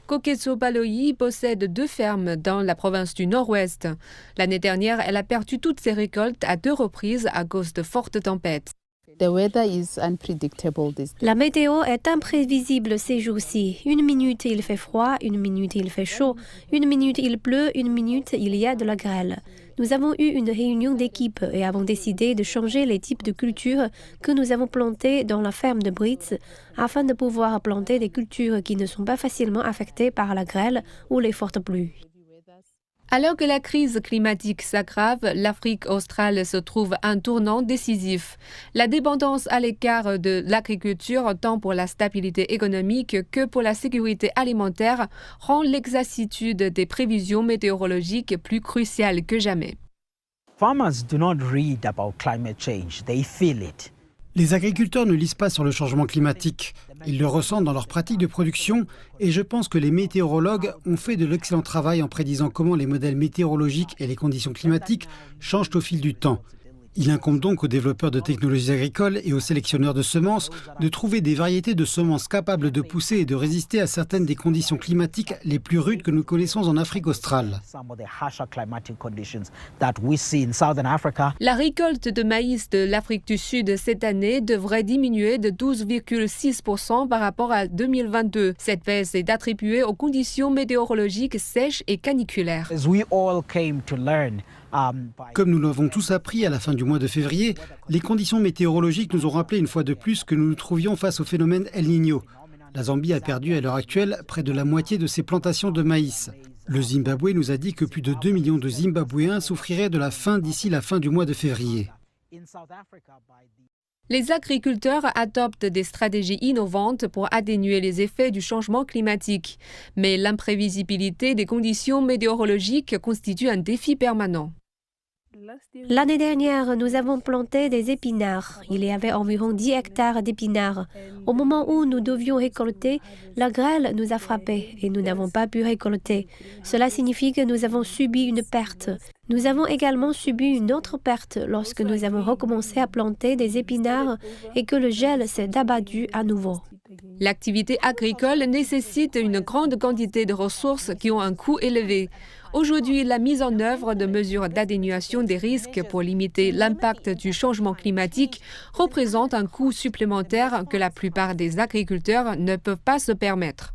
Koketso Baloyi possède 2 fermes dans la province du Nord-Ouest. L'année dernière, elle a perdu toutes ses récoltes à 2 reprises à cause de fortes tempêtes. La météo est imprévisible ces jours-ci. Une minute il fait froid, une minute il fait chaud, une minute il pleut, une minute il y a de la grêle. Nous avons eu une réunion d'équipe et avons décidé de changer les types de cultures que nous avons plantées dans la ferme de Britz afin de pouvoir planter des cultures qui ne sont pas facilement affectées par la grêle ou les fortes pluies. Alors que la crise climatique s'aggrave, l'Afrique australe se trouve à un tournant décisif. La dépendance à l'écart de l'agriculture, tant pour la stabilité économique que pour la sécurité alimentaire, rend l'exactitude des prévisions météorologiques plus cruciale que jamais. Farmers do not read about climate change, they feel it. Les agriculteurs ne lisent pas sur le changement climatique. Ils le ressentent dans leur pratique de production et je pense que les météorologues ont fait de l'excellent travail en prédisant comment les modèles météorologiques et les conditions climatiques changent au fil du temps. Il incombe donc aux développeurs de technologies agricoles et aux sélectionneurs de semences de trouver des variétés de semences capables de pousser et de résister à certaines des conditions climatiques les plus rudes que nous connaissons en Afrique australe. La récolte de maïs de l'Afrique du Sud cette année devrait diminuer de 12,6% par rapport à 2022. Cette baisse est attribuée aux conditions météorologiques sèches et caniculaires. Comme nous l'avons tous appris à la fin du mois de février, les conditions météorologiques nous ont rappelé une fois de plus que nous nous trouvions face au phénomène El Niño. La Zambie a perdu à l'heure actuelle près de la moitié de ses plantations de maïs. Le Zimbabwe nous a dit que plus de 2 millions de Zimbabwéens souffriraient de la faim d'ici la fin du mois de février. Les agriculteurs adoptent des stratégies innovantes pour atténuer les effets du changement climatique. Mais l'imprévisibilité des conditions météorologiques constitue un défi permanent. L'année dernière, nous avons planté des épinards. Il y avait environ 10 hectares d'épinards. Au moment où nous devions récolter, la grêle nous a frappés et nous n'avons pas pu récolter. Cela signifie que nous avons subi une perte. Nous avons également subi une autre perte lorsque nous avons recommencé à planter des épinards et que le gel s'est abattu à nouveau. L'activité agricole nécessite une grande quantité de ressources qui ont un coût élevé. Aujourd'hui, la mise en œuvre de mesures d'atténuation des risques pour limiter l'impact du changement climatique représente un coût supplémentaire que la plupart des agriculteurs ne peuvent pas se permettre.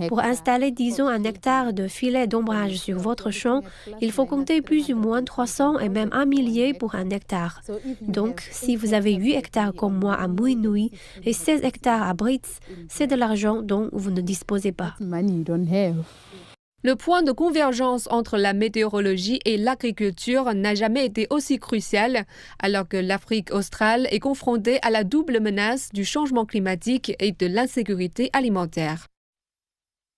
Pour installer, disons, 1 hectare de filet d'ombrage sur votre champ, il faut compter plus ou moins 300 et même 1 millier pour 1 hectare. Donc, si vous avez 8 hectares comme moi à Muinui et 16 hectares à Britz, c'est de l'argent dont vous ne disposez pas. Le point de convergence entre la météorologie et l'agriculture n'a jamais été aussi crucial, alors que l'Afrique australe est confrontée à la double menace du changement climatique et de l'insécurité alimentaire.